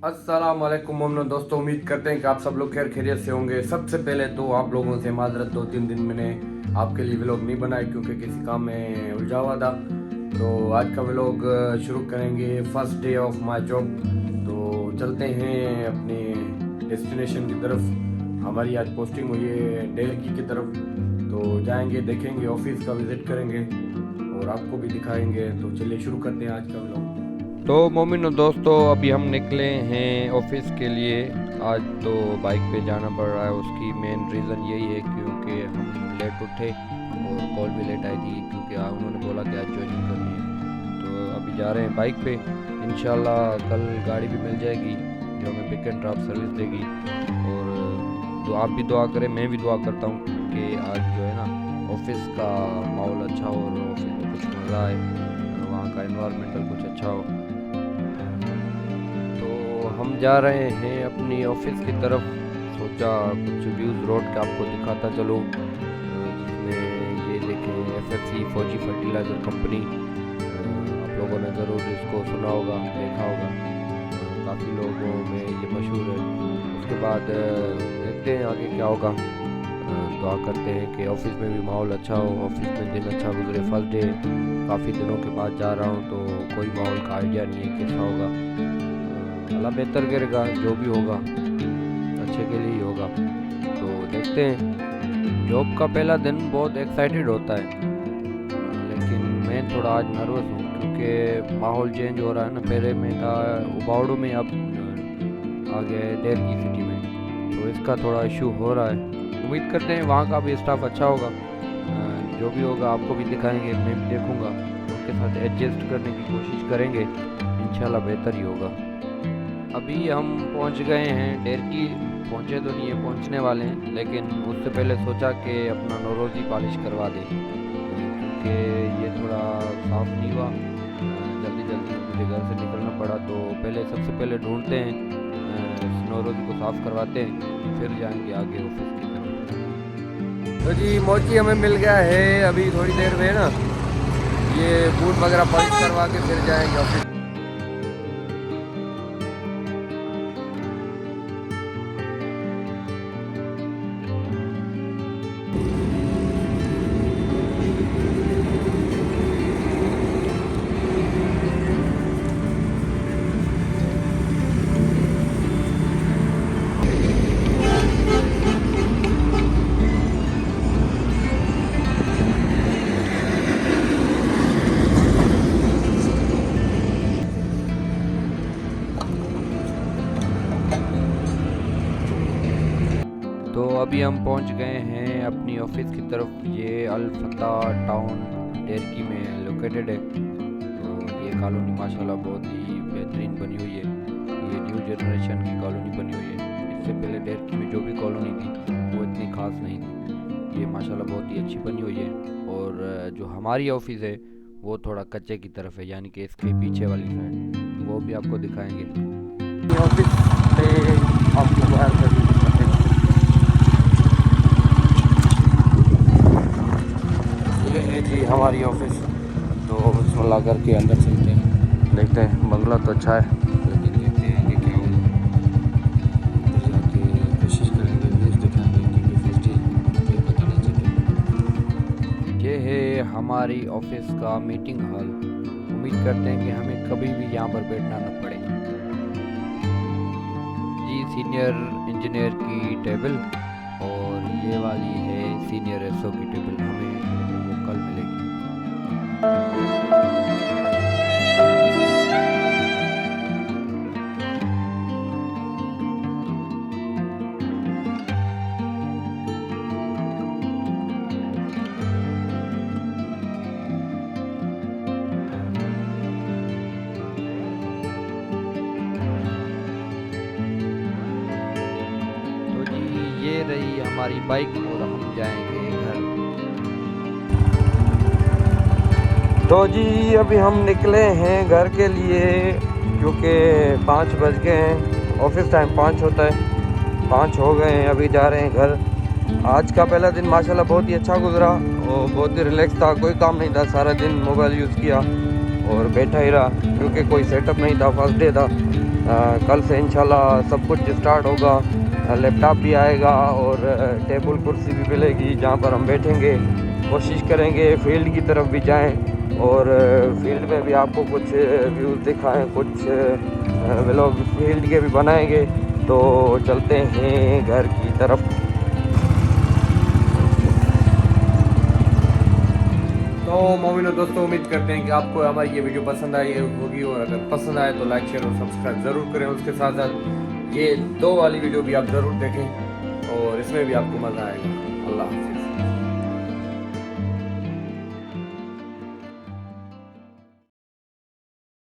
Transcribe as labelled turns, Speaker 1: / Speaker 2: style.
Speaker 1: अस्सलाम वालेकुम मोमिन दोस्तों, उम्मीद करते हैं कि आप सब लोग खैर खैरियत से होंगे। सबसे पहले तो आप लोगों से माजरत, 2-3 दिन मैंने आपके लिए व्लॉग नहीं बनाया क्योंकि किसी काम में उलझा हुआ था। तो आज का व्लॉग शुरू करेंगे first day of my job. तो चलते हैं अपने डेस्टिनेशन की तरफ। हमारी आज पोस्टिंग हुई है दिल्ली की तरफ, तो जाएंगे, देखेंगे, ऑफिस का विज़िट करेंगे और आपको भी दिखाएंगे। तो चलिए शुरू करते हैं आज का व्लॉग। तो मोमिनो दोस्तों, अभी हम निकले हैं ऑफिस के लिए। आज तो बाइक पे जाना पड़ रहा है। उसकी मेन रीज़न यही है क्योंकि हम लेट उठे और कॉल भी लेट आई थी क्योंकि उन्होंने बोला कि आज ज्वाइनिंग करनी है। तो अभी जा रहे हैं बाइक पे। इंशाल्लाह कल गाड़ी भी मिल जाएगी जो हमें पिक एंड ड्रॉप सर्विस देगी। और तो आप भी दुआ करें, मैं भी दुआ करता हूँ कि आज जो है ना ऑफिस का माहौल अच्छा हो और ऑफिस में कुछ मज़ा आए, वहाँ का इन्वायरमेंटल कुछ अच्छा हो। हम जा रहे हैं अपनी ऑफिस की तरफ। सोचा कुछ व्यूज़ रोड के आपको दिखाता चलो, जिसमें ये देखें FFC फौजी फर्टिलाइज़र कंपनी। आप लोगों ने ज़रूर इसको सुना होगा, देखा होगा, काफ़ी लोगों में ये मशहूर है। उसके बाद देखते हैं आगे क्या होगा। दुआ करते हैं कि ऑफिस में भी माहौल अच्छा हो, ऑफिस में दिन अच्छा गुजरे। फर्स्ट डे काफ़ी दिनों के बाद जा रहा हूँ तो कोई माहौल का आइडिया नहीं है कैसा होगा। अल्लाह बेहतर करेगा, जो भी होगा अच्छे के लिए ही होगा। तो देखते हैं। जॉब का पहला दिन बहुत एक्साइटेड होता है, लेकिन मैं थोड़ा आज नर्वस हूँ क्योंकि माहौल चेंज हो रहा है ना। पहले मैं था उबावड़ू में, अब आ गया है दिल्ली सिटी में, तो इसका थोड़ा इशू हो रहा है। उम्मीद करते हैं वहाँ का भी स्टाफ अच्छा होगा। जो भी होगा आपको भी दिखाएंगे, मैं भी देखूँगा, उनके साथ एडजस्ट करने की कोशिश करेंगे। इंशाल्लाह बेहतर ही होगा। अभी हम पहुंच गए हैं दिल्ली। पहुंचे तो नहीं है, पहुंचने वाले हैं, लेकिन उससे पहले सोचा कि अपना नौरोज़ी पॉलिश करवा दें क्योंकि ये थोड़ा साफ़ नहीं हुआ। जल्दी जल्दी मुझे घर से निकलना पड़ा, तो सबसे पहले ढूंढते हैं, नौरोज़ी को साफ़ करवाते हैं, फिर जाएंगे आगे ऑफिस की तरफ। तो जी मोची हमें मिल गया है। अभी थोड़ी देर में ना ये बूट वगैरह पॉलिश करवा के फिर जाएंगे ऑफिस। तो अभी हम पहुंच गए हैं अपनी ऑफिस की तरफ। ये अल फतह टाउन दिल्ली में लोकेटेड है। तो ये कॉलोनी माशाल्लाह बहुत ही बेहतरीन बनी हुई है। ये न्यू जनरेशन की कॉलोनी बनी हुई है। इससे पहले दिल्ली में जो भी कॉलोनी थी वो इतनी खास नहीं थी। ये माशाल्लाह बहुत ही अच्छी बनी हुई है। और जो हमारी ऑफिस है वो थोड़ा कच्चे की तरफ है, यानी कि इसके पीछे वाली साइड, वो भी आपको दिखाएंगे। ऑफिस पे आपको जी हमारी ऑफिस। तो बिस्मिल्लाह करके अंदर चलते हैं, देखते हैं। बंगला तो अच्छा है, लेकिन देखते हैं कि क्या होगा। अंदर जाके कोशिश करेंगे, व्यूज़ दिखाएंगे क्योंकि फर्स्ट डे पता नहीं चले। ये है हमारी ऑफिस का मीटिंग हॉल। उम्मीद करते हैं कि हमें कभी भी यहाँ पर बैठना न पड़े। जी सीनियर इंजीनियर की टेबल और ये वाली है सीनियर SO की टेबल। हमें वो कल मिलेगी। तो जी ये रही हमारी बाइक और हम जाएंगे घर। तो जी अभी हम निकले हैं घर के लिए क्योंकि 5 बज गए हैं। ऑफिस टाइम 5 होता है, 5 हो गए हैं। अभी जा रहे हैं घर। आज का पहला दिन माशाल्लाह बहुत ही अच्छा गुजरा और बहुत ही रिलैक्स था। कोई काम नहीं था, सारा दिन मोबाइल यूज़ किया और बैठा ही रहा क्योंकि कोई सेटअप नहीं था, फर्स्ट डे था। कल से इंशाल्लाह सब कुछ स्टार्ट होगा। लैपटॉप भी आएगा और टेबल कुर्सी भी मिलेगी जहाँ पर हम बैठेंगे। कोशिश करेंगे फील्ड की तरफ भी जाएं और फील्ड में भी आपको कुछ व्यूज़ दिखाएं, कुछ व्लॉग फील्ड के भी बनाएंगे। तो चलते हैं घर की तरफ। तो मोमिनो दोस्तों, उम्मीद करते हैं कि आपको हमारी ये वीडियो पसंद आई होगी, और अगर पसंद आए तो लाइक शेयर और सब्सक्राइब ज़रूर करें। उसके साथ साथ ये 2 वाली वीडियो भी आप ज़रूर देखें और इसमें भी आपको मज़ा आएगा। अल्लाह हाफ़िज़।